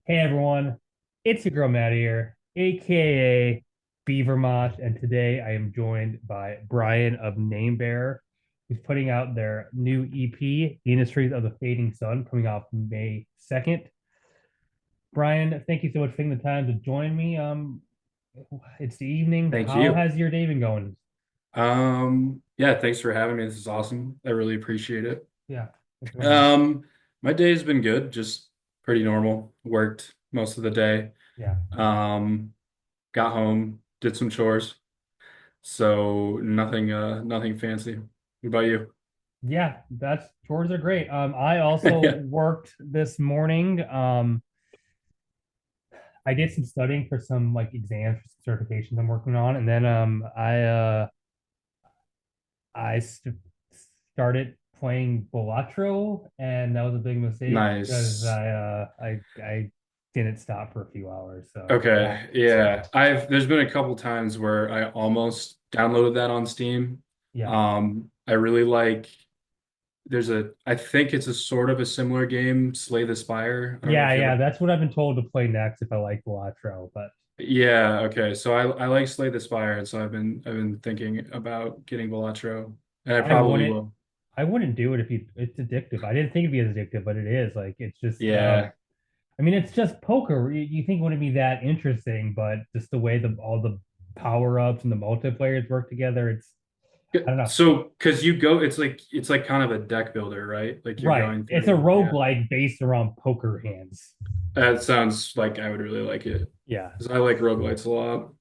Hey everyone, it's your girl Maddie here, aka Beavermont, and today I am joined by Brian of Namebearer, who's putting out their new EP, Industries of the Fading Sun, coming out May 2nd. Brian, thank you so much for taking the time to join me. It's the evening. Thank How you. has your day been going? Yeah, thanks for having me. This is awesome. I really appreciate it. Yeah, thanks for coming on. Um, my day's been good, just pretty normal. Worked most of the day. Yeah. Um, got home, did some chores. So nothing fancy. What about you? Yeah, that's chores are great. I also Yeah, worked this morning. I did some studying for some like exams, certifications I'm working on, and then I started playing Balatro, and that was a big mistake because nice. I didn't stop for a few hours. So yeah, Okay, yeah. There's been a couple times where I almost downloaded that on Steam. yeah, I really like I think it's a sort of a similar game, Slay the Spire. I don't know yeah, if you yeah. ever. That's what I've been told to play next if I like Balatro. But Yeah, okay. So I like Slay the Spire, and so I've been thinking about getting Balatro, and I I probably wouldn't will. I wouldn't do it if you. It's addictive. I didn't think it'd be as addictive, but it is. Like it's just. Yeah. I mean, it's just poker. You think it wouldn't be that interesting, but just the way the all the power ups and the multiplayers work together, it's I don't know. So, because it's like kind of a deck builder, right? Like you're Right. going It's a through. Yeah. roguelike based around poker hands. That sounds like I would really like it. Yeah. Because I like roguelites a lot.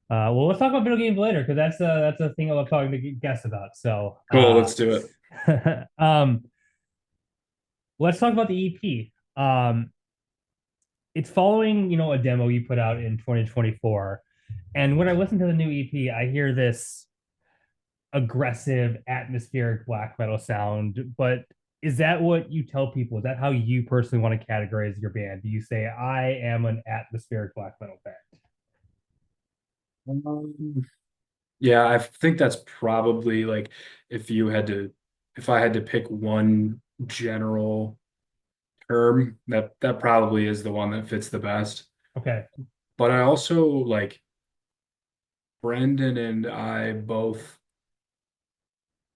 Well, let's talk about video games later because that's a thing I love talking to guests about. So, Cool, let's do it. um, let's talk about the EP. It's following a demo you put out in 2024, and when I listen to the new EP, I hear this aggressive, atmospheric black metal sound. But is that what you tell people? Is that how you personally want to categorize your band? Do you say I am an atmospheric black metal band? Um, Yeah, I think that's probably like if you had to, if I had to pick one general term, that probably is the one that fits the best. Okay. But I also like Brendan and I both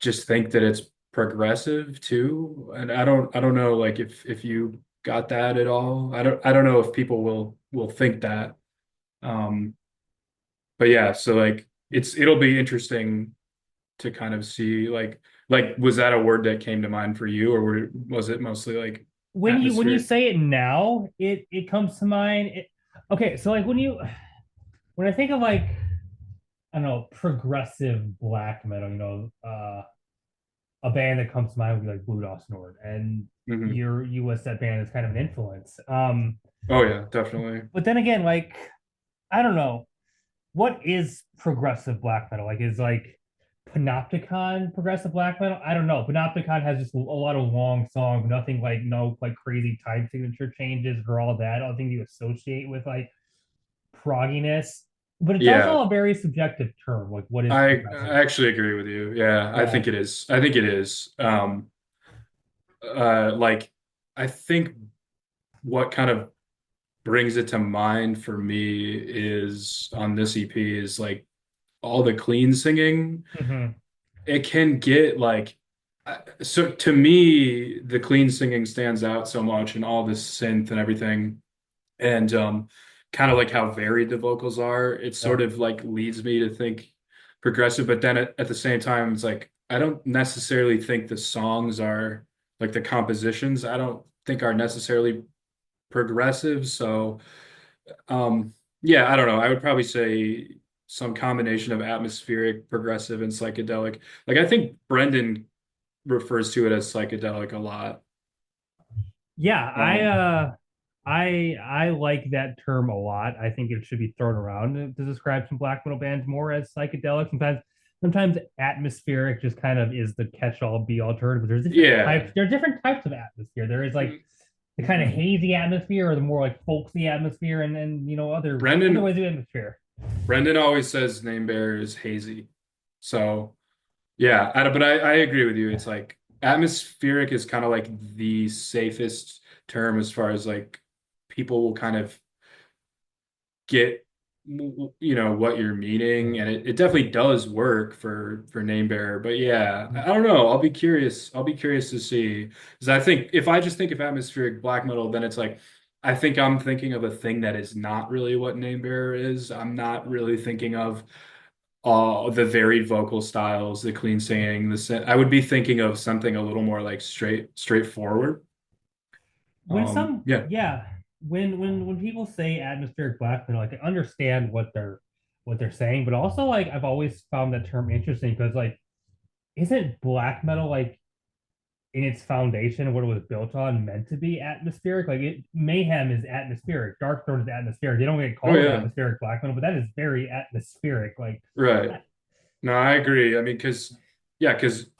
just think that it's progressive too. And I don't know like if you got that at all. I don't know if people will think that. Um, but yeah, so like it'll be interesting to kind of see like was that a word that came to mind for you or was it mostly like When you atmospheric? say it now, it comes to mind. Okay, so like when I think of like I don't know progressive black metal, a band that comes to mind would be like Blue Dawson Nord, and Hmm. you list that band as kind of an influence. Oh yeah, definitely. But then again, like I don't know what is progressive black metal. Like is like Panopticon progressive black metal? I don't know. Panopticon has just a lot of long songs, nothing like no like crazy time signature changes or all that. I don't think you associate with like progginess, but it's also Yeah, a very subjective term. Like, what is progressive? I actually agree with you. Yeah, I Yeah. think it is. I think it is. Like I think what kind of brings it to mind for me is on this EP is like all the clean singing. Mm-hmm. It can get like so to me the clean singing stands out so much and all this synth and everything and kind of like how varied the vocals are. It sort Right. of like leads me to think progressive, but then at the same time it's like I don't necessarily think the songs are like the compositions I don't think are necessarily progressive. So yeah, I don't know. I would probably say some combination of atmospheric, progressive, and psychedelic. Like I think Brendan refers to it as psychedelic a lot. Yeah, Um, I like that term a lot. I think it should be thrown around to describe some black metal bands more as psychedelic. Sometimes atmospheric just kind of is the catch-all be-all term, but there's different types. yeah. There are different types of atmosphere. There is like the kind of hazy atmosphere or the more like folksy atmosphere, and then other Brendan ways of atmosphere. Brendan always says Namebearer is hazy. So yeah, but I agree with you. It's like atmospheric is kind of like the safest term as far as like people will kind of get what you're meaning, and it definitely does work for name bearer. But yeah, I don't know, I'll be curious to see, because I think if I just think of atmospheric black metal, then it's like I think I'm thinking of a thing that is not really what name bearer is. I'm not really thinking of the varied vocal styles, the clean singing, I would be thinking of something a little more like straightforward. When some Yeah. yeah, when people say atmospheric black metal, like I understand what they're saying, but also like I've always found that term interesting because like isn't black metal like in its foundation, what it was built on, meant to be atmospheric? Like it, mayhem is atmospheric, dark throne is atmospheric. They don't get Oh called yeah. atmospheric black metal, but that is very atmospheric. Like, Right. No, I agree. I mean, because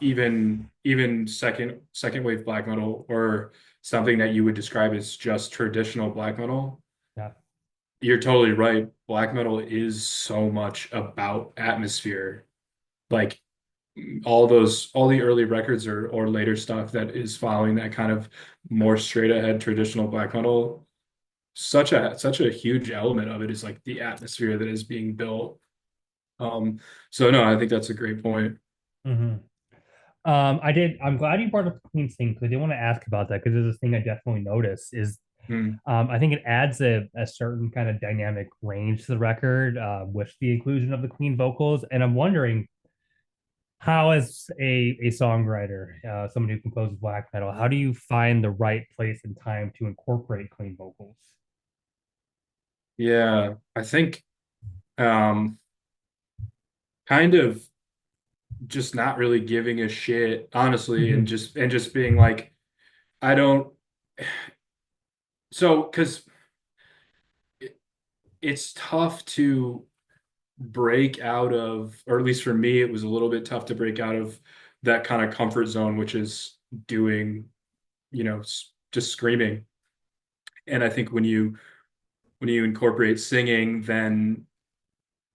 even second wave black metal, or something that you would describe as just traditional black metal, yeah, you're totally right. Black metal is so much about atmosphere. Like all the early records, or later stuff that is following that kind of more straight ahead traditional black metal, such a huge element of it is like the atmosphere that is being built. Um, so no, I think that's a great point. mm-hmm. I did. I'm glad you brought up the Queen thing because I did want to ask about that because there's a thing I definitely noticed is Hmm. I think it adds a certain kind of dynamic range to the record with the inclusion of the Queen vocals, and I'm wondering how, as a songwriter, someone who composes black metal, how do you find the right place and time to incorporate Queen vocals? Yeah, I think um kind of just not really giving a shit, honestly, and Mm-hmm. just being like, I don't so because it's tough to break out of, or at least for me, it was a little bit tough to break out of that kind of comfort zone, which is doing, just screaming. And I think when you incorporate singing, then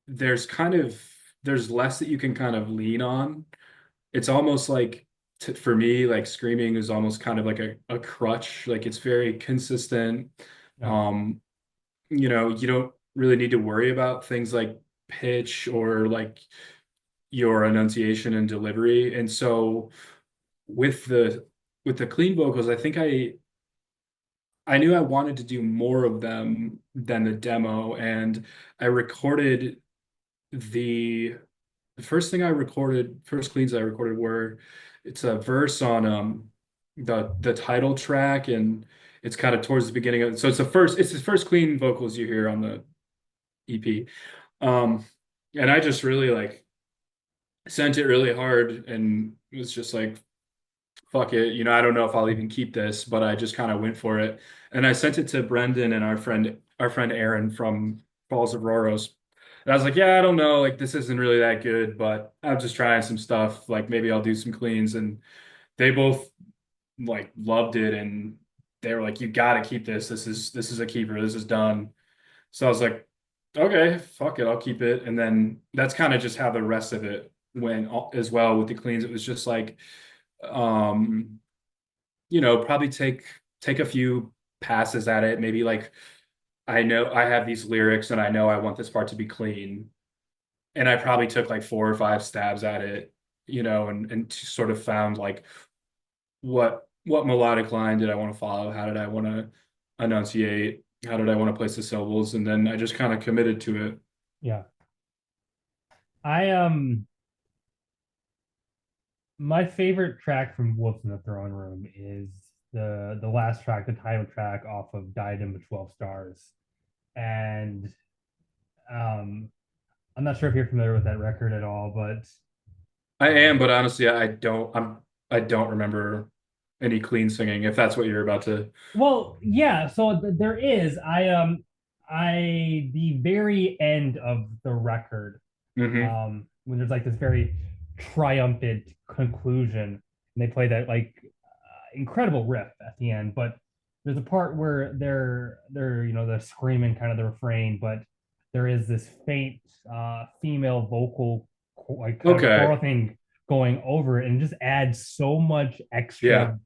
there's kind of there's less that you can kind of lean on. It's almost like, for me, like screaming is almost kind of like a crutch. Like it's very consistent. Yeah, Um, you don't really need to worry about things like pitch, or like your enunciation and delivery. And so with the clean vocals, I think I knew I wanted to do more of them than the demo, and I recorded the the first cleans I recorded were, it's a verse on the title track, and it's kind of towards the beginning of, so it's the first clean vocals you hear on the EP. Um, and I just really like sent it really hard, and it was just like, fuck it, I don't know if I'll even keep this, but I just kind of went for it. And I sent it to Brendan and our friend Aaron from Falls of Roros. And I was like, yeah, I don't know, like this isn't really that good, but I'm just trying some stuff. Like maybe I'll do some cleans. And they both like loved it, and they were like, you gotta keep this. This is a keeper. This is done. So I was like, okay, fuck it, I'll keep it. And then that's kind of just how the rest of it went as well with the cleans. It was just like, um, probably take a few passes at it. Maybe like, I know I have these lyrics and I know I want this part to be clean. And I probably took like 4 or 5 stabs at it, and sort of found like what melodic line did I want to follow? How did I want to enunciate? How did I want to place the syllables? And then I just kind of committed to it. yeah. I my favorite track from Wolves in the Throne Room is the last track, the title track off of Diadem of 12 Stars. And um I'm not sure if you're familiar with that record at all, but I am, um but honestly, I don't remember any clean singing, if that's what you're about to. well, yeah, so there is. I the very end of the record, Hmm. when there's like this very triumphant conclusion, and they play that like incredible riff at the end, but there's a part where they're screaming kind of the refrain, but there is this faint female vocal like kind of Okay. choral thing going over it, and it just adds so much Yeah. extra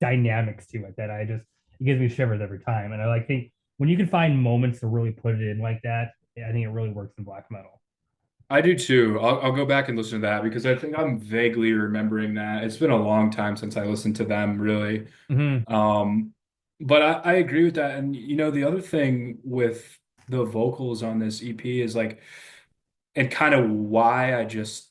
dynamics to it that I just it gives me shivers every time. And I like think when you can find moments to really put it in like that, I think it really works in black metal. I do too. I'll go back and listen to that because I think I'm vaguely remembering that. It's been a long time since I listened to them, really. Hmm. Um, but I agree with that. And the other thing with the vocals on this EP is like, and kind of why I just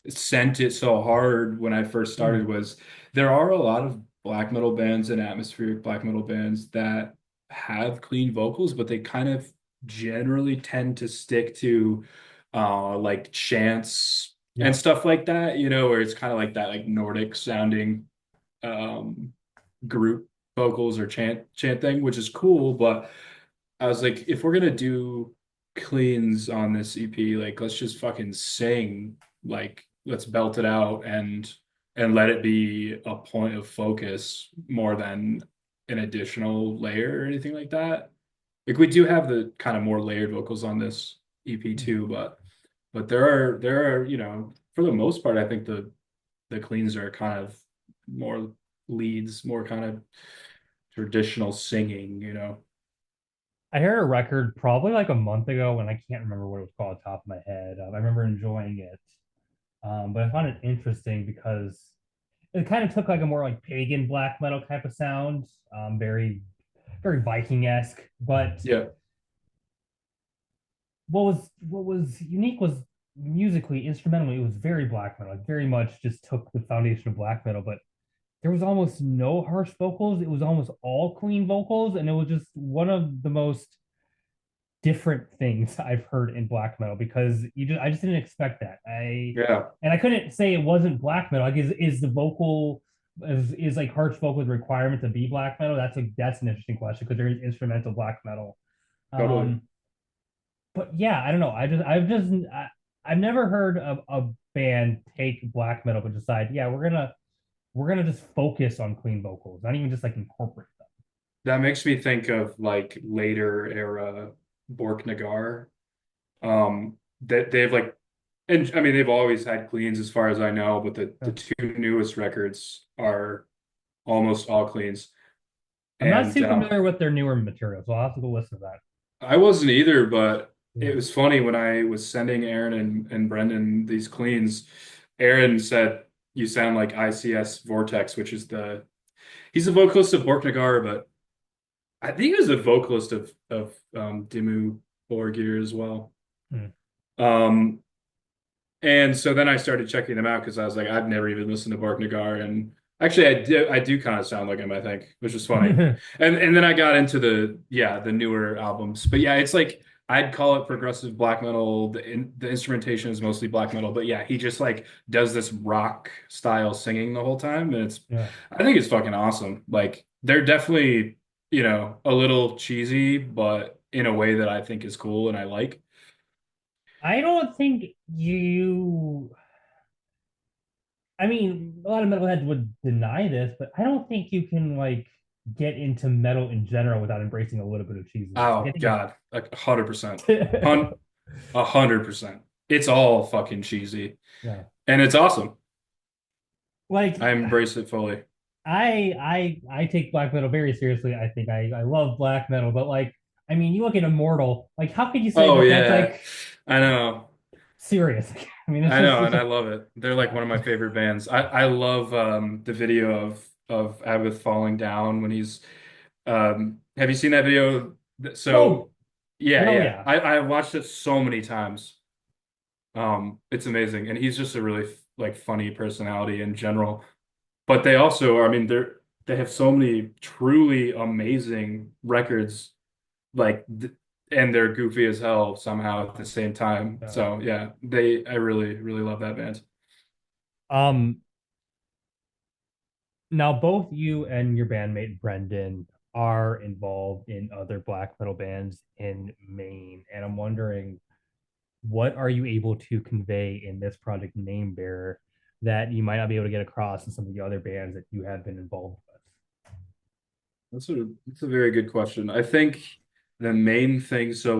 sent it so hard when I first started was there are a lot of black metal bands and atmospheric black metal bands that have clean vocals, but they kind of generally tend to stick to like chants and Yeah. stuff like that, where it's kind of like that like Nordic sounding um group vocals or chant thing, which is cool, but I was like, if we're gonna do cleans on this EP, like let's just fucking sing, like let's belt it out and let it be a point of focus more than an additional layer or anything like that. Like we do have the kind of more layered vocals on this EP too, but there are, for the most part, I think the cleans are kind of more leads, more kind of traditional singing. I heard a record probably like a month ago, and I can't remember what it was called off the top of my head. I remember enjoying it, but I found it interesting because it kind of took like a more like pagan black metal type of sound, very Viking-esque. But Yeah. what was unique was musically, instrumentally, it was very black metal. Like very much just took the foundation of black metal, but there was almost no harsh vocals. It was almost all clean vocals, and it was just one of the most different things I've heard in black metal because I just didn't expect that. Yeah. I couldn't say it wasn't black metal. Like is the vocal is like harsh vocals requirement to be black metal? That's an interesting question because there is instrumental black metal. Totally. Um, but yeah, I don't know. I've never heard of a band take black metal but decide, yeah, we're gonna just focus on clean vocals, not even just like incorporate them. That makes me think of like later era Bork Nagar. That they've like, and I mean they've always had cleans as far as I know, but the Yeah. two newest records are almost all cleans. I'm not And too familiar with their newer material, so I'll have to go listen to that. I wasn't either, but Yeah. it was funny when I was sending Aaron and Brendan these cleans. Aaron said, "You sound like ICS Vortex," which is he's the vocalist of Bork Nagar, but I think he was a vocalist of Dimmu Borgir as well. Hmm. Um, and so then I started checking them out because I was like, I've never even listened to Bark Nagar, and actually I do kind of sound like him, I think, which is funny. And then I got into the newer albums, but yeah, it's like I'd call it progressive black metal. The instrumentation is mostly black metal, but yeah, he just like does this rock style singing the whole time, and Yeah. I think it's fucking awesome. Like they're definitely a little cheesy, but in a way that I think is cool and I like. I don't think you. I mean, a lot of metalheads would deny this, but I don't think you can like get into metal in general without embracing a little bit of cheesiness. Like I Oh think God, like 100%. it's 100%. It's all fucking cheesy. yeah. And it's awesome. Like I embrace it fully. I take black metal very seriously. I think I love black metal, but like I mean, you look at Immortal. Like, how could you say Oh that that's yeah. like I know. serious? I mean, I know, it's and I just love it. They're like yeah. one of my favorite bands. I love the video of Abbott falling down when he's have you seen that video? Oh, So yeah, oh yeah. yeah. I watched it so many times. It's amazing. And he's just a really like funny personality in general. But they also are, I mean, they have so many truly amazing records, like, and they're goofy as hell somehow at the same time. Yeah. So yeah, I really, really love that band. Um, Now, both you and your bandmate Brendan are involved in other black metal bands in Maine, and I'm wondering what are you able to convey in this project Namebearer that you might not be able to get across in some of the other bands that you have been involved with? That's a very good question. I think the main thing, so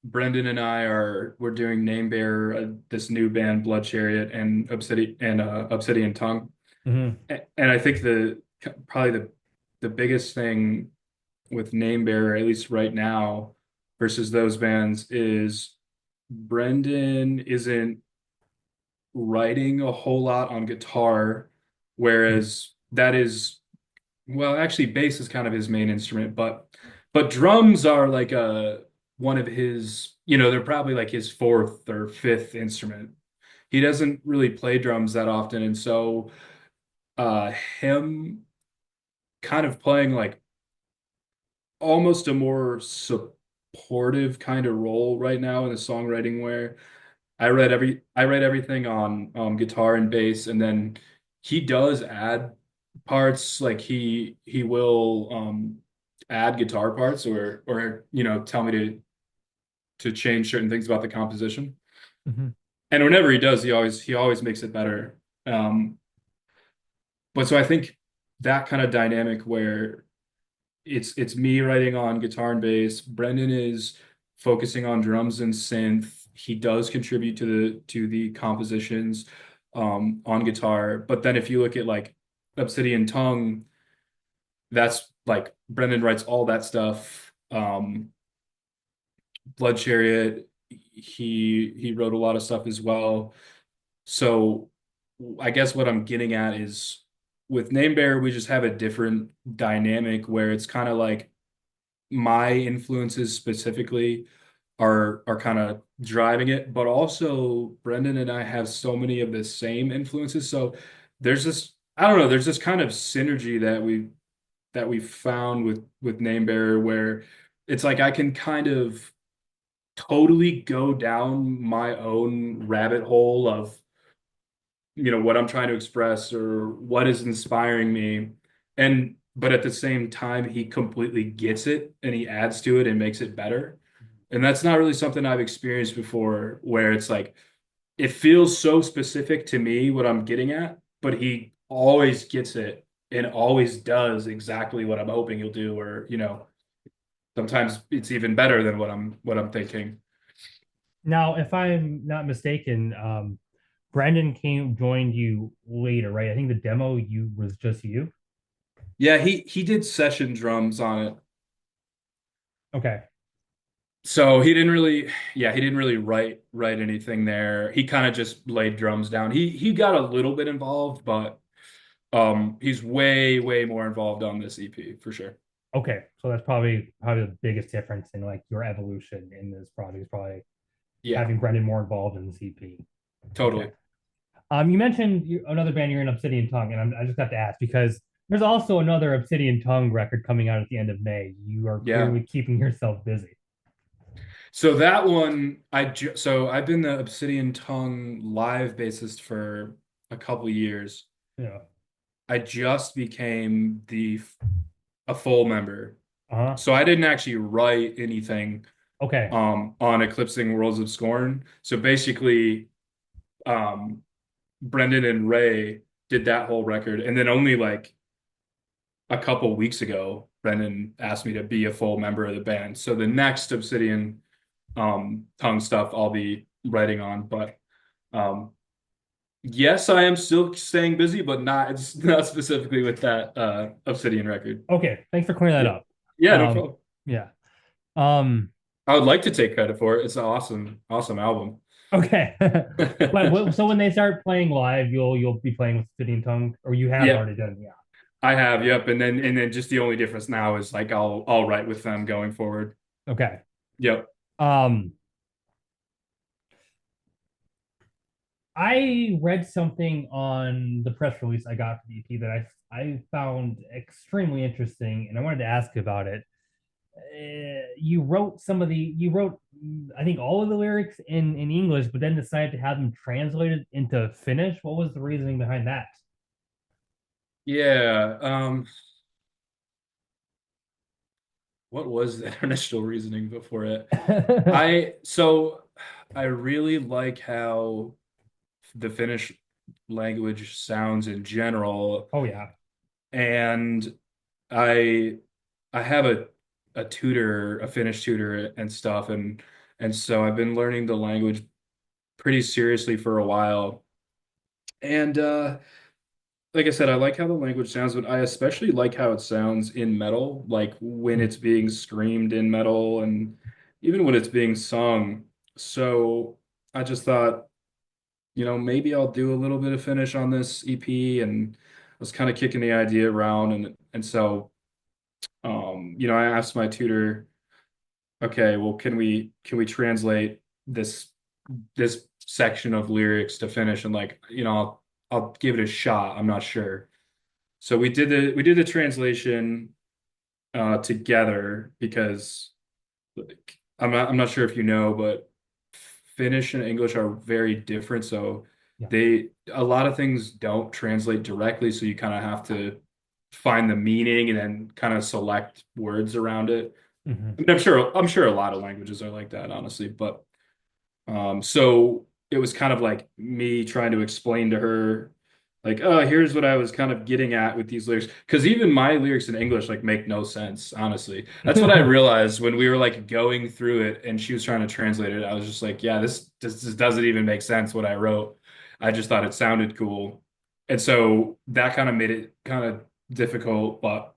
Brendan and we're doing Namebearer, this new band, Blood Chariot and Obsidian Tongue. Hmm. And I think probably the biggest thing with Namebearer, at least right now, versus those bands is Brendan isn't writing a whole lot on guitar, whereas that is, well, actually bass is kind of his main instrument, but drums are like a one of his, they're probably like his fourth or fifth instrument. He doesn't really play drums that often, and so him kind of playing like almost a more supportive kind of role right now in the songwriting where I write everything on guitar and bass, and then he does add parts. Like he will add guitar parts or tell me to change certain things about the composition. Hmm. And whenever he does, he always makes it better. Um, but so I think that kind of dynamic where it's me writing on guitar and bass. Brendan is focusing on drums and synth. He does contribute to the compositions on guitar. But then if you look at like Obsidian Tongue, that's like Brendan writes all that stuff. Blood Chariot, he wrote a lot of stuff as well. So I guess what I'm getting at is with Namebearer, we just have a different dynamic where it's kind of like my influences specifically are kind of driving it, but also Brendan and I have so many of the same influences. So there's this, I don't know, there's this kind of synergy that we found with Namebearer where it's like I can kind of totally go down my own rabbit hole of what I'm trying to express or what is inspiring me. And but at the same time, he completely gets it and he adds to it and makes it better. And that's not really something I've experienced before, where it's like it feels so specific to me what I'm getting at, but he always gets it and always does exactly what I'm hoping he'll do, or sometimes it's even better than what I'm thinking. Now, if I'm not mistaken, Brandon joined you later, right? I think the demo you was just you. Yeah, he did session drums on it. Okay. So he didn't really write anything there. He kind of just laid drums down. He got a little bit involved, but he's way more involved on this EP for sure. Okay. So that's probably the biggest difference in like your evolution in this project is probably Yeah, having Brendan more involved in the CP. Okay. totally. You mentioned another band you're in Obsidian Tongue, and I just have to ask because there's also another Obsidian Tongue record coming out at the end of May. You are Yeah. clearly keeping yourself busy. So that one so I've been the Obsidian Tongue live bassist for a couple years. Yeah. I just became a full member. Uh-huh. So I didn't actually write anything Okay. on Eclipsing Worlds of Scorn. So basically um Brendan and Ray did that whole record, and then only like a couple weeks ago, Brendan asked me to be a full member of the band. So the next Obsidian Tongue stuff I'll be writing on, but um, yes, I am still staying busy, but not it's not specifically with that Obsidian record. Okay. Thanks for clearing that Yeah, up. yeah, no Um, problem. yeah. Um, I would like to take credit for it. It's an awesome album. okay. So when they start playing live, you'll be playing with Obsidian Tongue, or you have Yep, already done. Yeah. I have. Yep, and then just the only difference now is like I'll write with them going forward. Okay. Yep. Um, I read something on the press release I got for the EP that I found extremely interesting, and I wanted to ask about it. You wrote I think all of the lyrics in English, but then decided to have them translated into Finnish. What was the reasoning behind that? Yeah. What was their initial reasoning before it? So I really like how the Finnish language sounds in general, Oh yeah. and I I have a tutor, a Finnish tutor and stuff, and so I've been learning the language pretty seriously for a while. And like I said, I like how the language sounds, but I especially like how it sounds in metal, like when Mm. it's being screamed in metal and even when it's being sung. So I just thought, maybe I'll do a little bit of finish on this EP, and I was kind of kicking the idea around, and so I asked my tutor, okay, well, can we translate this section of lyrics to finish, and like, I'll give it a shot. I'm not sure. So we did the translation together because like, I'm not sure if you know, but Finnish and English are very different. So Yeah. a lot of things don't translate directly, so you kind of have to find the meaning and then kind of select words around it. Hmm. I mean, I'm sure a lot of languages are like that, honestly, but so it was kind of like me trying to explain to her, like, oh, here's what I was kind of getting at with these lyrics. Because even my lyrics in English like make no sense, honestly. That's what I realized when we were like going through it and she was trying to translate it. I was just like, yeah, this doesn't even make sense what I wrote. I just thought it sounded cool. And so that kind of made it kind of difficult, but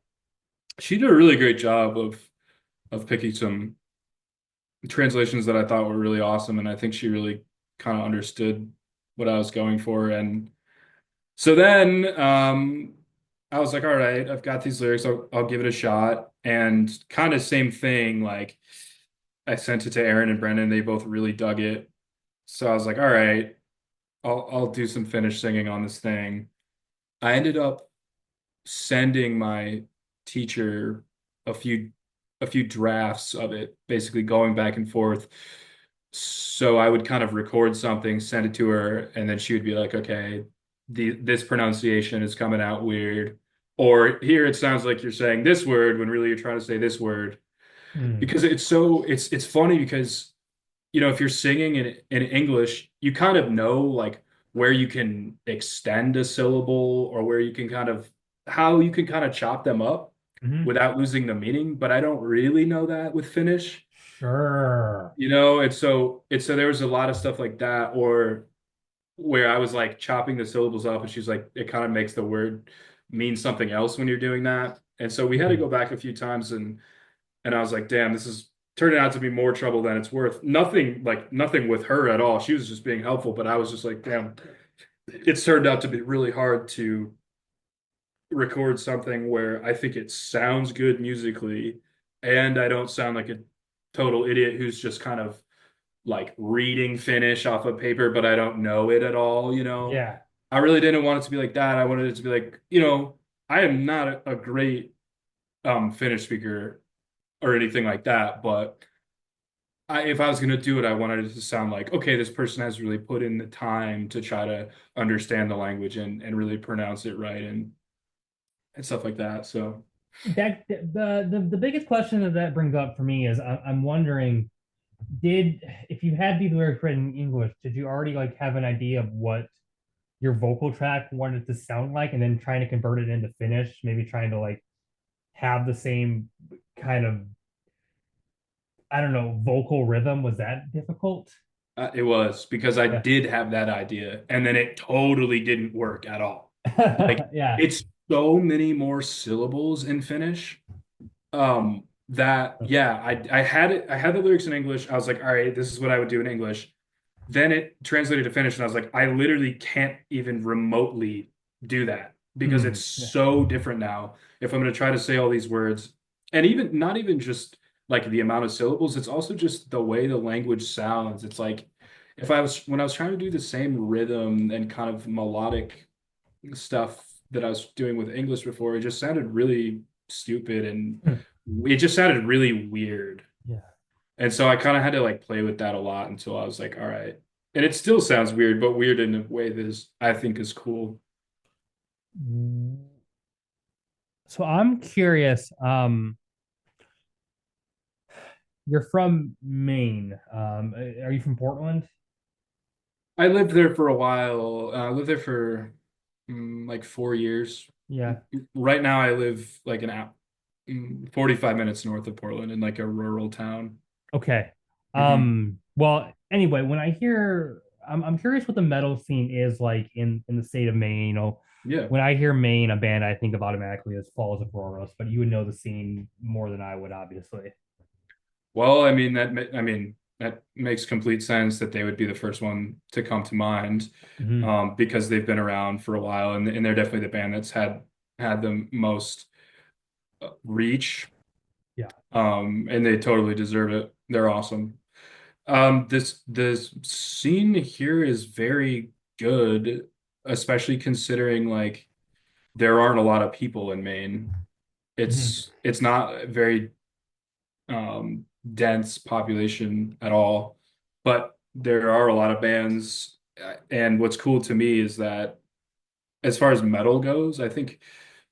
she did a really great job of picking some translations that I thought were really awesome, and I think she really kind of understood what I was going for. And so then I was like, all right, I've got these lyrics, I'll give it a shot. And kind of same thing, like I sent it to Aaron and Brendan, they both really dug it. So I was like, all right, I'll do some Finnish singing on this thing. I ended up sending my teacher a few drafts of it, basically going back and forth. So I would kind of record something, send it to her, and then she would be like, okay, this pronunciation is coming out weird. Or here it sounds like you're saying this word when really you're trying to say this word. Mm. Because it's funny because if you're singing in English, you kind of know like where you can extend a syllable or where you can kind of how you can kind of chop them up Hmm. without losing the meaning, but I don't really know that with Finnish, Sure. and so there was a lot of stuff like that, or where I was like chopping the syllables up, and she's like, it kind of makes the word mean something else when you're doing that. And so we had to Mhm. go back a few times, and I was like, damn, this is turning out to be more trouble than it's worth. Nothing with her at all. She was just being helpful, but I was just like, damn, it's turned out to be really hard to record something where I think it sounds good musically and I don't sound like a total idiot who's just kind of like reading Finnish off of paper, but I don't know it at all. Yeah. I really didn't want it to be like that. I wanted it to be like, I am not a great Finnish speaker or anything like that, but if I was going to do it, I wanted it to sound like, okay, this person has really put in the time to try to understand the language and really pronounce it right and stuff like that. So That the biggest question that brings up for me is I'm wondering, did if you had these lyrics written in English, did you already like have an idea of what your vocal track wanted to sound like, and then trying to convert it into Finnish, maybe trying to like have the same kind of, I don't know, vocal rhythm? Was that difficult? it was because I Yeah. did have that idea and then it totally didn't work at all. Like Yeah. it's so many more syllables in Finnish. That yeah, I had the lyrics in English. I was like, all right, this is what I would do in English. Then it translated to Finnish, and I was like, I literally can't even remotely do that because it's Mm, yeah. so different now. If I'm going to try to say all these words, and even not even just like the amount of syllables, it's also just the way the language sounds. It's like if I was when I was trying to do the same rhythm and kind of melodic stuff that I was doing with English before, it just sounded really stupid and Mm, it just sounded really weird. yeah. And so I kind of had to like play with that a lot until I was like, all right. And it still sounds weird, but weird in a way that is, I think, is cool. So I'm curious. You're from Maine. Are you from Portland? I lived there for a while. I lived there for like 4 years. Yeah. Right now, I live like 45 minutes north of Portland in like a rural town. Okay. Hmm. Well, anyway, when I hear, I'm curious what the metal scene is like in the state of Maine. Yeah. When I hear Maine, a band I think of automatically as Falls of Roros, but you would know the scene more than I would, obviously. Well, I mean that makes complete sense that they would be the first one to come to mind, Hmm. because they've been around for a while, and they're definitely the band that's had the most reach, Yeah. and they totally deserve it. They're awesome. This scene here is very good, especially considering like there aren't a lot of people in Maine. Hmm. It's not very dense population at all, but there are a lot of bands. And what's cool to me is that as far as metal goes, I think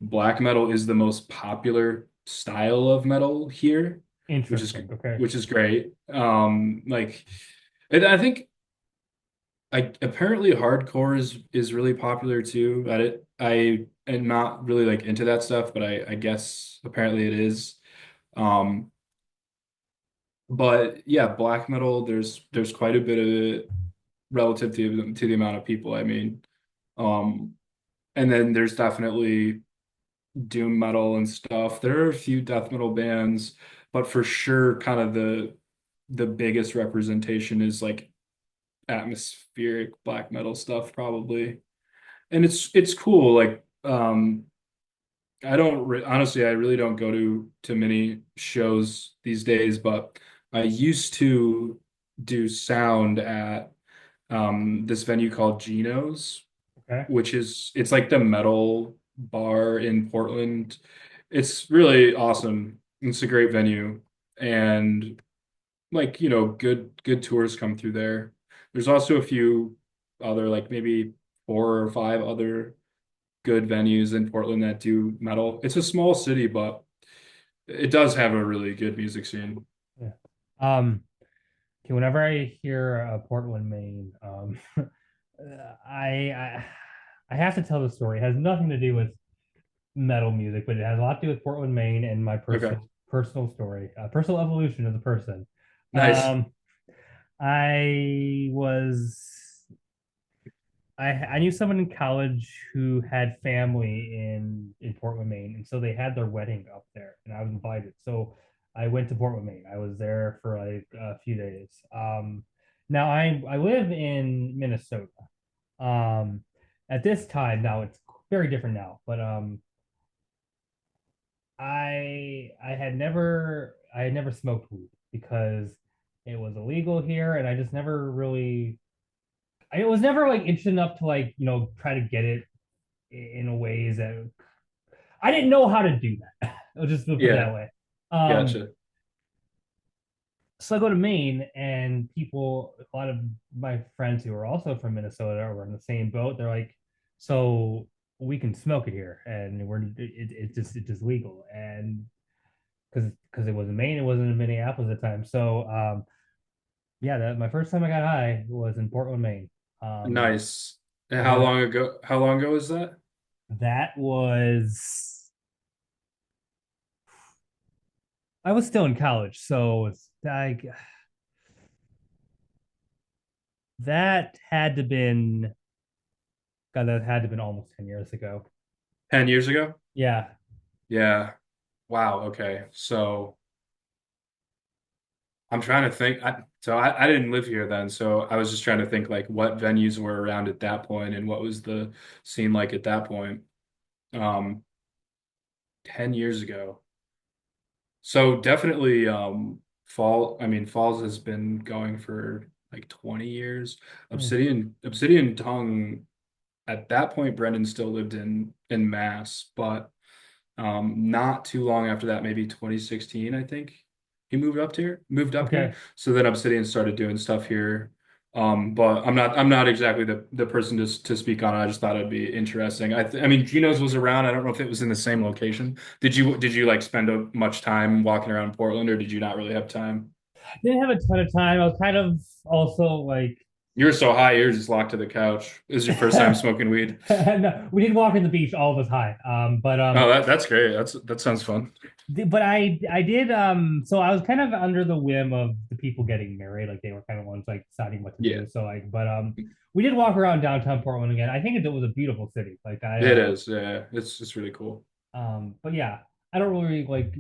black metal is the most popular style of metal here, which is Interesting. Okay. which is great. Like, and I think I apparently hardcore is really popular too. I am not really like into that stuff, but I guess apparently it is. Um, But yeah, black metal, there's quite a bit of it relative to the amount of people, I mean. Um, and then there's definitely doom metal and stuff. There are a few death metal bands, but for sure, kind of the biggest representation is like atmospheric black metal stuff, probably. And it's cool. Like, I don't re honestly, I really don't go to many shows these days, but I used to do sound at this venue called Geno's, Okay. which is it's like the metal bar in Portland. It's really awesome. It's a great venue, and like, good tours come through there. There's also a few other like maybe four or five other good venues in Portland that do metal. It's a small city, but it does have a really good music scene. Yeah. Um, okay, whenever I hear Portland, Maine, I, I I have to tell the story. It has nothing to do with metal music, but it has a lot to do with Portland, Maine, and my Okay, personal story, personal evolution as a person. nice. Um, I was I knew someone in college who had family in Portland, Maine, and so they had their wedding up there, and I was invited. So I went to Portland, Maine. I was there for like a few days. Now I live in Minnesota. Um, at this time now it's very different now, but I had never smoked weed because it was illegal here, and I just never really I was never like interested enough to like try to get it in a ways that I didn't know how to do that. I'll just put it that Yeah, way. Um, gotcha. so I go to Maine, and a lot of my friends who are also from Minnesota or in the same boat. They're like, "So we can smoke it here, and it's just legal." And because it was in Maine, it wasn't in Minneapolis at the time. So yeah, my first time I got high was in Portland, Maine. Um, Nice. And I went. how long ago was that? That was I was still in college, so it's like that had to been God, that had to been almost 10 years ago. 10 years ago? Yeah. Yeah. Wow, okay. So I'm trying to think. I didn't live here then, so I was just trying to think like what venues were around at that point and what was the scene like at that point. Um, 10 years ago. So definitely I mean Falls has been going for like 20 years. Hmm. Obsidian Tongue at that point Brendan still lived in Mass, but not too long after that, maybe 2016, I think he moved up here. Okay. So then Obsidian started doing stuff here. But I'm not exactly the person to speak on it. I just thought it'd be interesting. I mean, Geno's was around. I don't know if it was in the same location. Did you like spend much time walking around Portland, or did you not really have time? Didn't have a ton of time. I was kind of also like You were so high, you were just locked to the couch. This is your first time smoking weed. no, we did walk in the beach, all of us high. But Oh, that's great. That sounds fun. But I did so I was kind of under the whim of the people getting married, like they were kind of ones like deciding what to Yeah, do. So like, but we did walk around downtown Portland again. I think it was a beautiful city. Like I it is. Yeah, it's really cool. but yeah, I don't really like.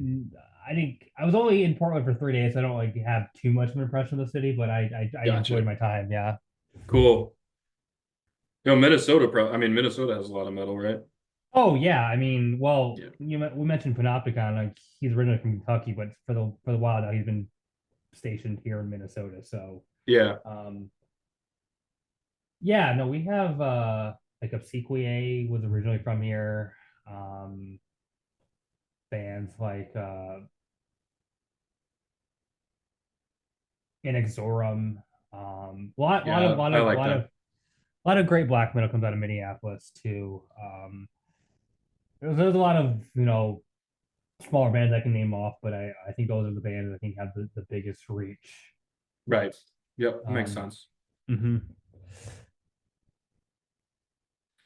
I think I was only in Portland for 3 days, so I don't like have too much of an impression of the city. But I enjoyed Gotcha. my time. Yeah. Cool. Minnesota, I mean, Minnesota has a lot of metal, right? Oh yeah. I mean, well, Yeah. we mentioned Panopticon. Like he's originally from Kentucky, but for the while now he's been stationed here in Minnesota. So Yeah. um, yeah, no, we have like Obsequiae was originally from here. Um, bands like Inexorum. Yeah, I like them. A lot of great black metal comes out of Minneapolis too. There's a lot of smaller bands I can name off, but I think those are the bands I think have the biggest reach. Right. Yep, makes Um, sense. mhm.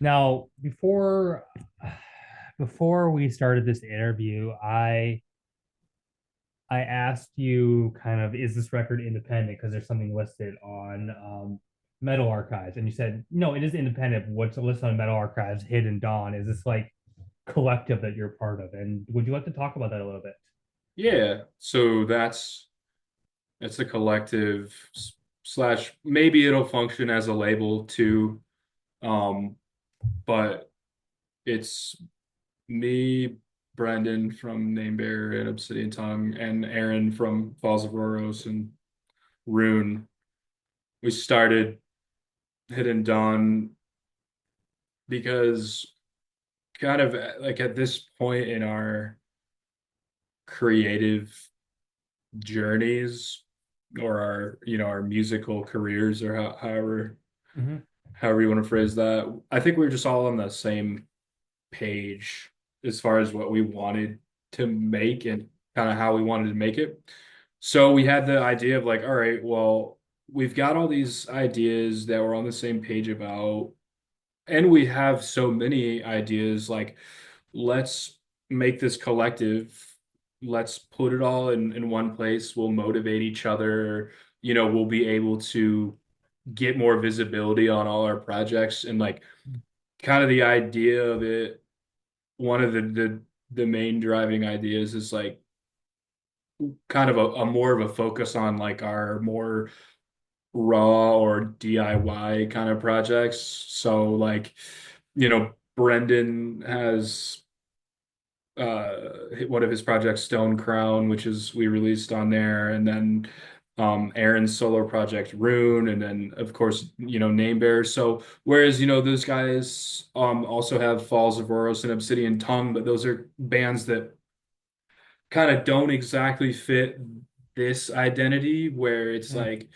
Now, before we started this interview, I asked you kind of, is this record independent? Because there's something listed on Metal Archives. And you said, no, it is independent. What's listed on Metal Archives, Hidden Dawn? Is this like collective that you're part of? And would you like to talk about that a little bit? Yeah. So it's a collective slash maybe it'll function as a label too. Um, but it's me, Brendan from Namebearer and Obsidian Tongue, and Aaron from Falls of Roros and Rune. We started Hidden Dawn because kind of like at this point in our creative journeys or our our musical careers or Mm-hmm. however you want to phrase that, I think we were just all on the same page as far as what we wanted to make and kind of how we wanted to make it. So we had the idea of like, all right, well, we've got all these ideas that we're on the same page about, and we have so many ideas, like, let's make this collective. Let's put it all in one place. We'll motivate each other. We'll be able to get more visibility on all our projects and like kind of the idea of it. One of the main driving ideas is like kind of a more of a focus on like our more raw or DIY kind of projects. So like, Brendan has one of his projects, Stone Crown, which is we released on there, and then Aaron's solo project Rune, and then of course Namebearer. So whereas those guys also have Falls of Oros and Obsidian Tongue, but those are bands that kind of don't exactly fit this identity where it's like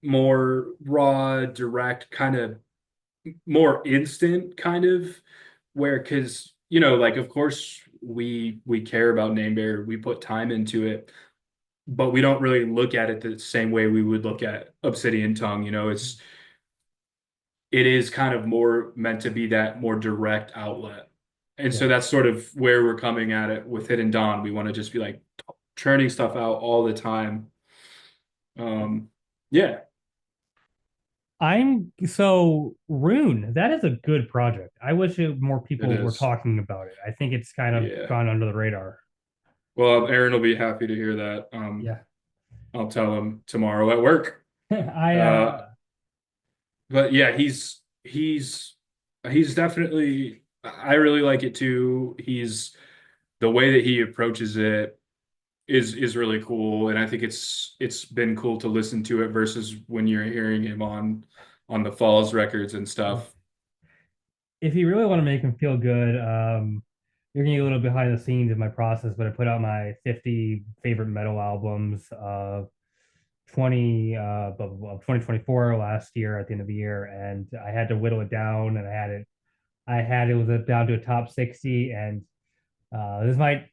more raw, direct, kind of more instant kind of where because like of course we care about Namebearer, we put time into it, but we don't really look at it the same way we would look at Obsidian Tongue. It is kind of more meant to be that more direct outlet. And so Yeah. that's sort of where we're coming at it with Hidden Dawn. We want to just be like churning stuff out all the time. Yeah, I'm so Rune. That is a good project. I wish more it people were is. talking about it. I think it's kind of Yeah. gone under the radar. Well, Aaron will be happy to hear that. Yeah. I'll tell him tomorrow at work. I Uh, but yeah, he's definitely. I really like it too. The way that he approaches it is really cool, and I think it's been cool to listen to it versus when you're hearing him on the Falls records and stuff. if you really want to make him feel good, you're gonna get a little behind the scenes in my process, but I put out my 50 favorite metal albums of 2024 last year at the end of the year, and I had to whittle it down, and it was down to a top 60, and this might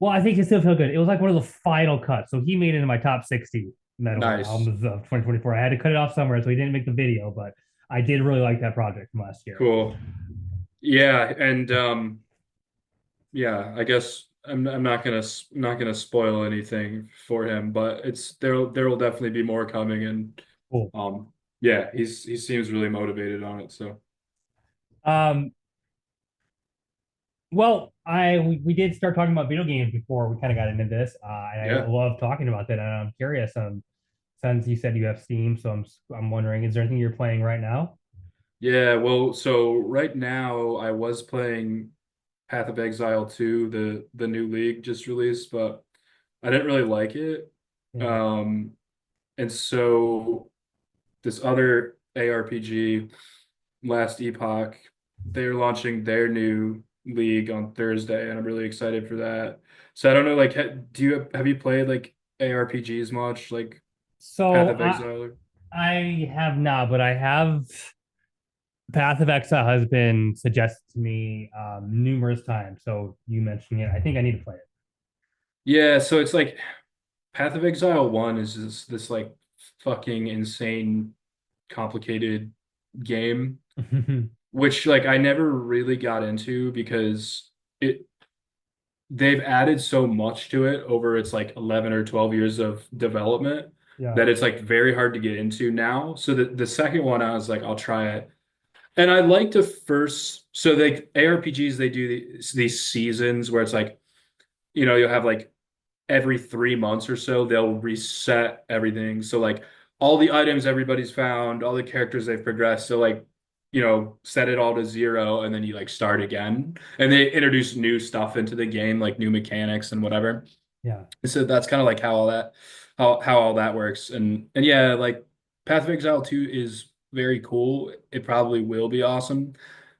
well, I think it still feel good. It was like one of the final cuts, so he made it in my top 60 metal Nice, albums of 2024. I had to cut it off somewhere, so he didn't make the video, but I did really like that project from last year. cool. Yeah, and yeah, I guess I'm not gonna spoil anything for him, but it's there will definitely be more coming, and Cool. um yeah, he seems really motivated on it. So Um, well, we did start talking about video games before we kind of got into this, and I yeah. love talking about that. And I'm curious, since you said you have Steam, so I'm wondering, is there anything you're playing right now? Yeah, well, so right now I was playing Path of Exile 2, the new league just released, but I didn't really like it. Yeah. Um, and so this other ARPG, Last Epoch, they're launching their new league on Thursday, and I'm really excited for that. So I don't know, like, do you have you played like ARPGs much, like Path So of Exile? I have not, but I have Path of Exile has been suggested to me numerous times. So you mentioning it, I think I need to play Yeah, so it's like Path of Exile 1 is this like fucking insane complicated game, it. which like I never really got into because it they've added so much to it over its like 11 or 12 years of development Yeah. that it's like very hard to get into now. So the second one I was like I'll try it. And I like the first, so like ARPGs they do these seasons where it's like you'll have like every 3 months or so, they'll reset everything. So like all the items everybody's found, all the characters they've progressed. So like, set it all to zero and then you like start again. And they introduce new stuff into the game, like new mechanics and whatever. Yeah. So that's kind of like how all that works. And yeah, like Path of Exile 2 is very cool. It probably will be awesome.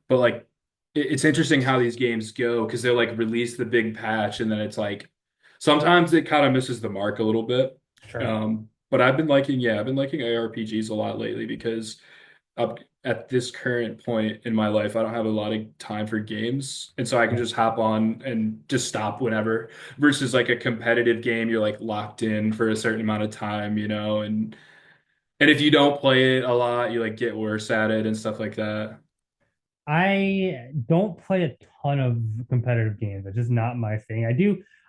But like it's interesting how these games go because they'll like release the big patch and then it's like sometimes it kind of misses the mark a little bit. Sure. But I've been liking ARPGs a lot lately because up at this current point in my life, I don't have a lot of time for games. And so I can Yeah. just hop on and just stop whenever versus like a competitive game, you're like locked in for a certain amount of time, and if you don't play it a lot, you like get worse at it and stuff like that. I don't play a ton of competitive games. It's just not my thing.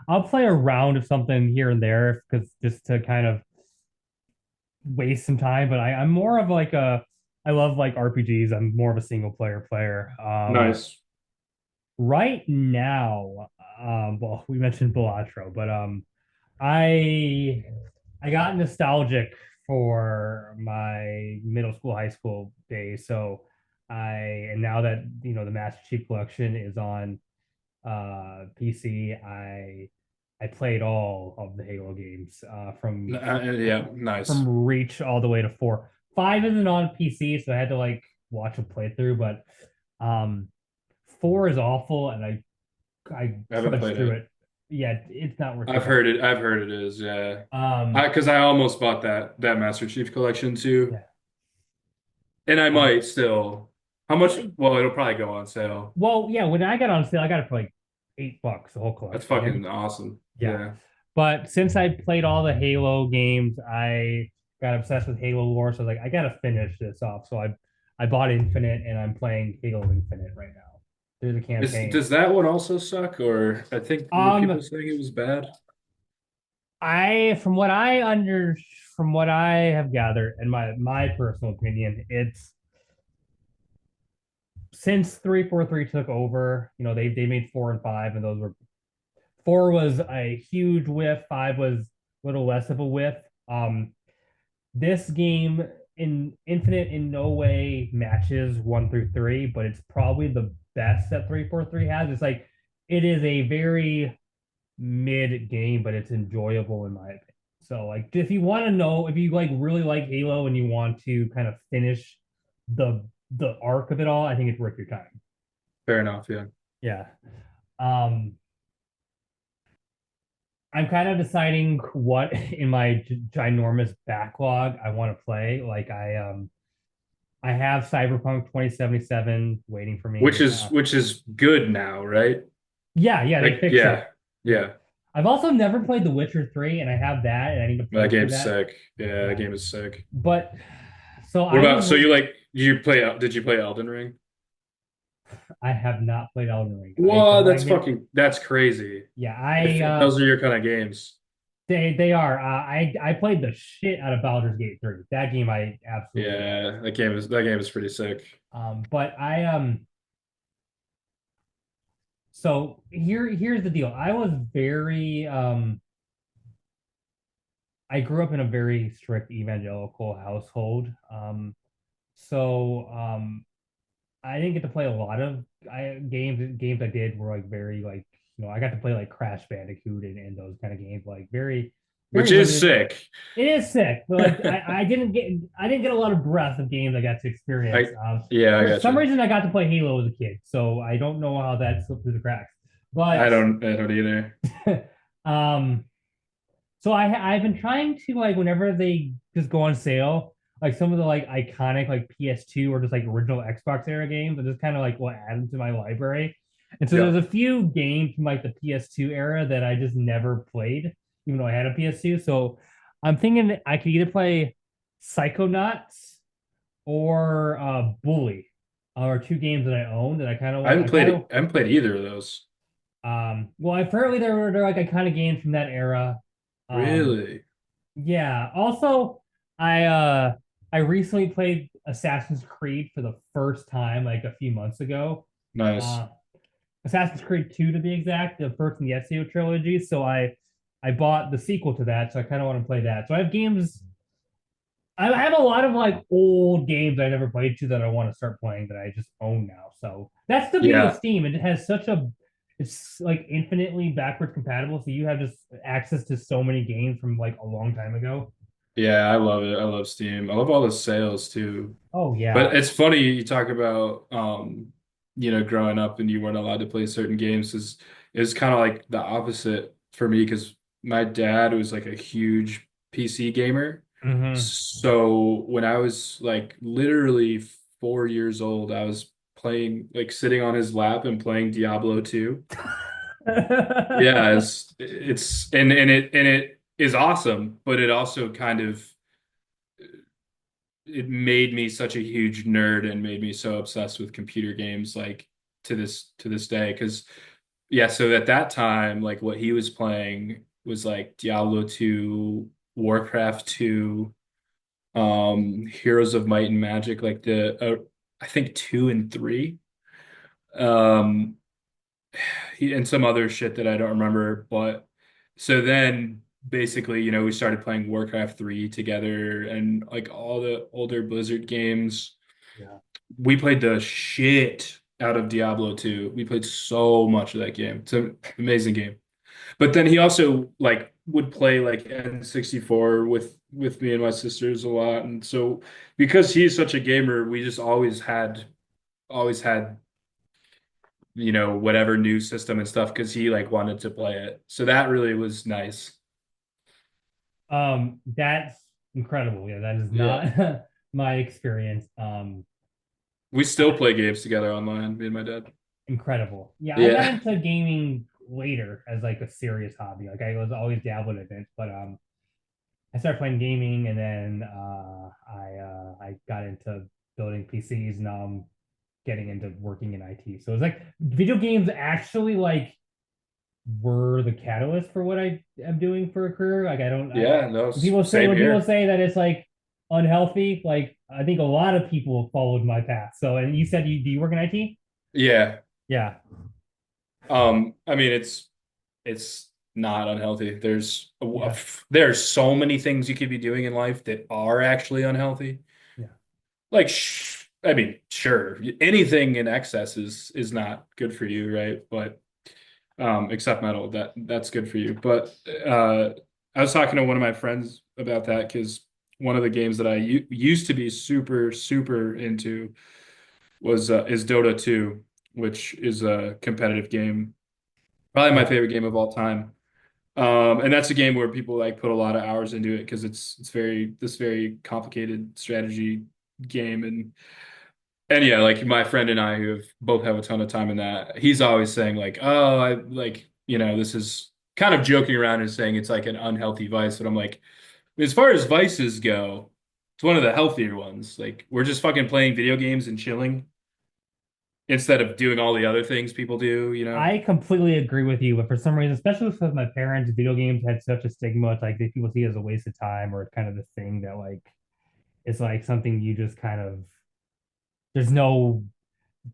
I'll play a round of something here and there because just to kind of waste some time, but I'm more of like I love like RPGs. I'm more of a single player. Nice. Right now, well, we mentioned Balatro, but I I got nostalgic for my middle school, high school days. So and now that the Master Chief Collection is on PC, I played all of the Halo games Yeah, nice. from Reach all the way to 4. 5 isn't on PC, so I had to like watch a playthrough, but um 4 is awful, and I I haven't trudged played through it. it. Yeah, it's not worth your I've time. heard it. I've heard it is. Yeah. Um, Because I almost bought that Master Chief Collection too, yeah. and I Uh, might still. How much? Well, it'll probably go on sale. well, yeah, when I got on sale, I got it for like $8, the whole That's collection. fucking awesome. Yeah. Yeah. But since I played all the Halo games, I got obsessed with Halo lore. So I was like, I gotta finish this off. So I bought Infinite and I'm playing Halo Infinite right now through the campaign. Does that one also suck? Or I think were people Um, saying it was bad? I from what I have gathered, and my personal opinion, it's since 343 took over, they made 4 and 5, and those were 4 was a huge whiff, 5 was a little less of a whiff. This game in Infinite in no way matches 1 through 3, but it's probably the best that 343 has. It's like it is a very mid game, but it's enjoyable in my opinion. So like if you want to know if you like really like Halo and you want to kind of finish the arc of it all, I think it's worth your time. Fair enough. Yeah. Yeah. Um I'm kind of deciding what in my ginormous backlog I want to play. Like I have Cyberpunk 2077 waiting for Which me. is good now, right? Yeah, they Like, fixed it. yeah, Yeah. yeah. I've also never played The Witcher 3, and I have that, and I need to That play through game's that. sick. Yeah, that Yeah. game is sick. But so What I about was so you like? Did you play Elden Ring? I have not played Elden Ring. I Whoa, dragged that's crazy. Yeah, If those are your kind of games. they are. I played the shit out of Baldur's Gate 3. That game I absolutely love. Yeah, that game is pretty sick. But so here's the deal. I grew up in a very strict evangelical household. So I didn't get to play a lot of games I did were like very like I got to play like Crash Bandicoot and those kind of games like very Which is limited. sick. It is sick, but like I didn't get a lot of breadth of games I got to experience. Yeah, I For some gotcha. reason I got to play Halo as a kid, so I don't know how that slipped through the cracks. But I don't either. um so I've been trying to like whenever they just go on sale, like some of the like iconic like PS2 or just like original Xbox era games, and just kind of like what add them to my library. And so there's Yep. a few games from like the PS2 era that I just never played, even though I had a PS2. So I'm thinking I could either play Psychonauts or Bully, are two games that I own that I kind of want. I haven't played either of those. Well, apparently they're like iconic games from that era. Um, Really? yeah. Also, I uh I recently played Assassin's Creed for the first time like a few months ago. Nice. Uh Assassin's Creed 2 to be exact, the first in the Ezio trilogy. So I bought the sequel to that, so I kind of want to play that. So I have games I have a lot of like old games I never played to that I want to start playing that I just own now. So that's the beauty of Yeah. Steam. It has such a it's like infinitely backwards compatible. So you have just access to so many games from like a long time ago. Yeah, I love it. I love Steam. I love all the sales too. Oh But yeah. it's funny you talk about growing up and you weren't allowed to play certain games is kind of like the opposite for me because my dad was like a huge PC gamer. Hmm. So when I was like literally 4 years old, I was playing like sitting on his lap and playing Diablo 2. Yeah, it's and it is awesome, but it also kind of it made me such a huge nerd and made me so obsessed with computer games like to this day because yeah, so at that time like what he was playing was like Diablo 2, Warcraft 2, Heroes of Might and Magic like I think 2 and 3. Um and some other shit that I don't remember. But so then basically, we started playing Warcraft 3 together and like all the older Blizzard games. Yeah. We played the shit out of Diablo 2. We played so much of that game. It's an amazing game. But then he also like would play like N64 with me and my sisters a lot. And so because he's such a gamer, we just always had whatever new system and stuff because he like wanted to play it. So that really was nice. That's incredible. Yeah, that is Yeah. not my experience. We still play games together online, me and my dad. Incredible. Yeah, I got Yeah. into gaming later as like a serious hobby. Like I was always dabbling in it, but I started playing gaming, and then I got into building PCs. Now I'm getting into working in IT. So it's like video games actually like were the catalyst for what I am doing for a career. Like I don't I Yeah, no, when same people here. say that it's like unhealthy, like I think a lot of people followed my path. So and you said you do you work in IT? Yeah. Yeah. I mean it's not unhealthy. Yeah. There's so many things you could be doing in life that are actually unhealthy. Yeah. Like I mean, sure, anything in excess is not good for you, right? But except metal. That's good for you. But I was talking to one of my friends about that because one of the games that I used to be super super into was is Dota 2, which is a competitive game, probably my Yeah. favorite game of all time. And that's a game where people like put a lot of hours into it because it's very complicated strategy game and yeah, like my friend and I who both have a ton of time in that, he's always saying like, oh, I like, this is kind of joking around and saying it's like an unhealthy vice, but I'm like, as far as vices go, it's one of the healthier ones. Like we're just fucking playing video games and chilling. instead of doing all the other things people do, you know? I completely agree with you, but for some reason, especially with my parents, video games had such a stigma. It's like people see it as a waste of time, or it's kind of this thing that like it's like something you just kind of there's no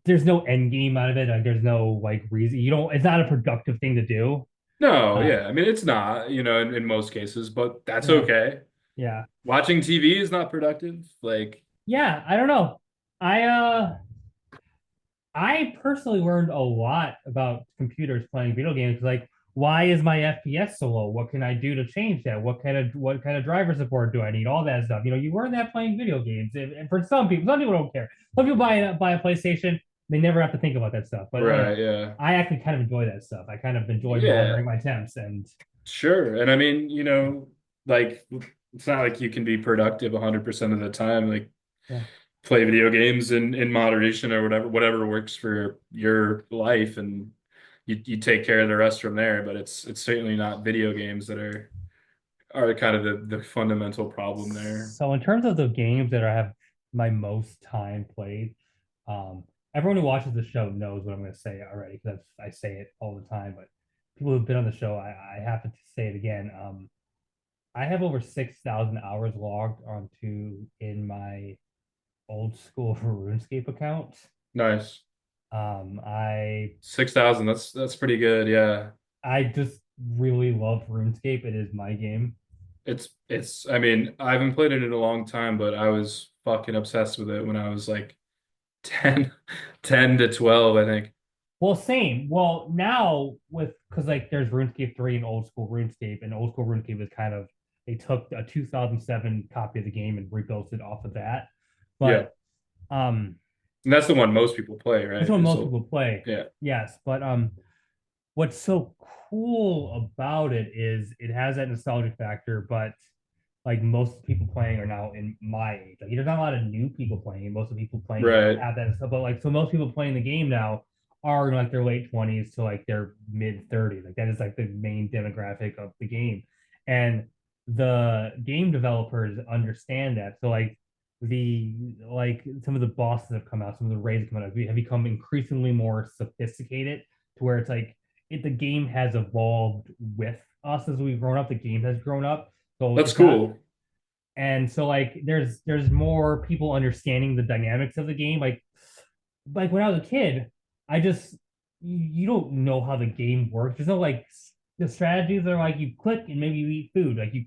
there's no end game out of it. Like there's no like reason you don't. It's not a productive thing to do. No, Uh, yeah. I mean, it's not, you know, in most cases, but that's yeah, okay. yeah, Watching TV is not productive. Like, yeah. I don't know. I uh I personally learned a lot about computers playing video games. Like, why is my FPS so low? What can I do to change that? What kind of driver support do I need? All that stuff. You learn that playing video games. And for some people don't care. Some people buy a PlayStation, they never have to think about that stuff. But right, yeah. I actually kind of enjoy that stuff. I kind of enjoy Yeah, monitoring my temps and sure. And I mean, you know, like it's not like you can be productive 100% of the time. Like yeah. play video games in moderation or whatever works for your life, and you take care of the rest from there. But it's certainly not video games that are kind of the fundamental problem there. So in terms of the games that I have my most time played, um, everyone who watches the show knows what I'm going to say already because I say it all the time. But people who've been on the show, I have to say it again. I have over 6,000 hours logged onto in my old school RuneScape account. Nice. I 6,000, that's pretty good. Yeah. I just really love RuneScape. It is my game. It's I mean, I haven't played it in a long time, but I was fucking obsessed with it when I was like 10 10 to 12, I think. Well, same. Well, now with because like there's RuneScape 3 and old school RuneScape is kind of they took a 2007 copy of the game and rebuilt it off of that. Yeah. But um And that's the one most people play, that's right? what Is most so people play. yeah. Yes, but what's so cool about it is it has that nostalgic factor, but like most people playing are now in my age. Like there's not a lot of new people playing. Most of the people playing it Right. have that stuff. But like so most people playing the game now are in like their late 20s to like their mid 30s. Like that is like the main demographic of the game. And the game developers understand that. So like some of the bosses have come out, some of the raids have come out, have become increasingly more sophisticated to where it's like the game has evolved with us as we've grown up. The game has grown up. So That's it's not cool. and so like there's more people understanding the dynamics of the game. Like when I was a kid, I just you don't know how the game works. There's no like the strategies are like you click and maybe you eat food. Like you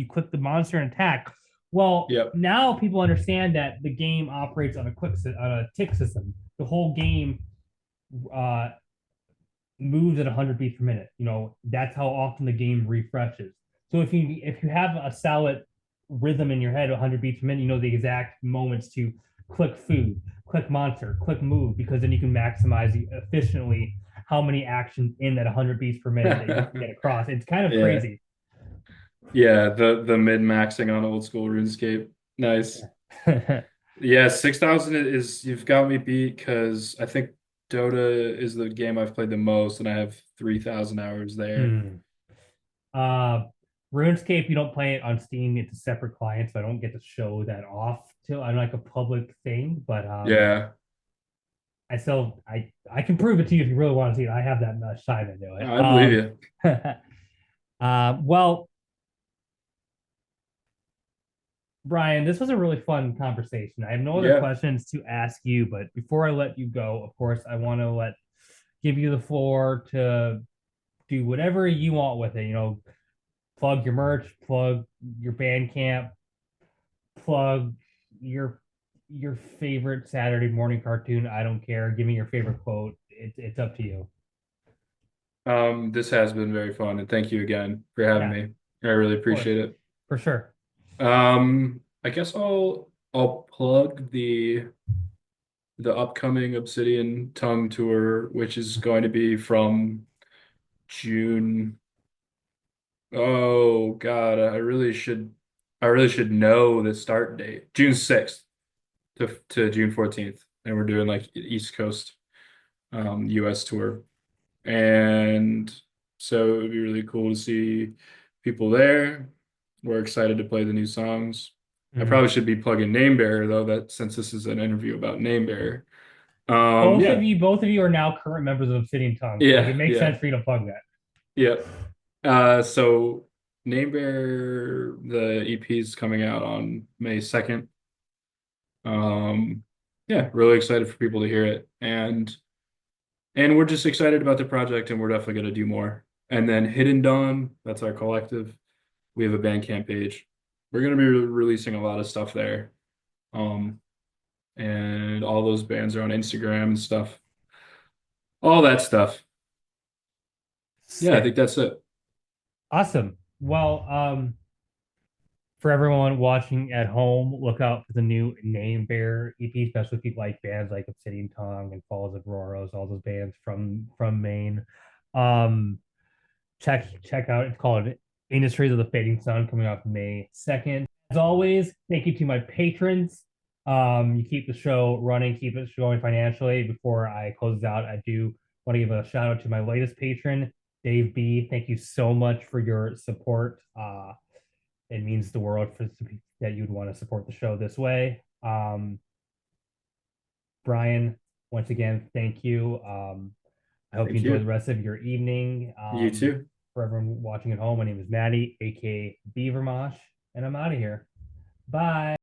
click the monster and attack. Well, Yep. now people understand that the game operates on a tick system. The whole game uh moves at 100 beats per minute. That's how often the game refreshes. So if you have a solid rhythm in your head, 100 beats per minute, you know the exact moments to click food, click monster, click move, because then you can maximize efficiently how many actions in that 100 beats per minute that you can get across. It's kind of Yeah. crazy. Yeah, the mid-maxing on old school RuneScape. Nice. Yeah, 6,000 is you've got me beat because I think Dota is the game I've played the most, and I have 3,000 hours there. Hmm. Uh, RuneScape, you don't play it on Steam. It's a separate client, so I don't get to show that off till I'm like a public thing. But Yeah, I can prove it to you if you really want to see it. I have that much time into it. I believe you. Well, Brian, this was a really fun conversation. I have no other Yeah. questions to ask you, but before I let you go, of course, I want to give you the floor to do whatever you want with it. Plug your merch, plug your band camp, plug your your favorite Saturday morning cartoon. I don't care. Give me your favorite quote. It's up to you. This has been very fun, and thank you again for having Yeah, of me. I really course, appreciate it. for sure. I guess I'll plug the upcoming Obsidian Tongue tour, which is going to be from June. Oh God, I really should know the start date. June 6th to June 14th. And we're doing like East Coast US tour. And so it would be really cool to see people there. We're excited to play the new songs. I Mhm. probably should be plugging Namebearer though, that since this is an interview about Namebearer. Yeah, Both of you are now current members of Obsidian Tongue, so like it yeah, makes yeah, sense for you to plug that. yeah. So Namebearer, the EP is coming out on May 2nd. Um, yeah, really excited for people to hear it. And we're just excited about the project and we're definitely gonna do more. And then Hidden Dawn, that's our collective. We have a Bandcamp page. We're gonna be releasing a lot of stuff there. Um, and all those bands are on Instagram and stuff. All that stuff. Yeah, I think Sick. that's it. Awesome. Well, for everyone watching at home, look out for the new Name Bear EP, especially if you like bands like Obsidian Tongue and Falls of Roros, all those bands from Maine. Um, check out. It's called Industries of the Fading Sun, coming off May 2nd. As always, thank you to my patrons. You keep the show running, keep it going financially. Before I close out, I do want to give a shout out to my latest patron, Dave B. Thank you so much for your support. It means the world for that you'd want to support the show this way. Brian, once again, thank you. I hope you Thank enjoy the you. rest of your evening. You too. For everyone watching at home, my name is Maddie, aka Beavermosh, and I'm out of here. Bye.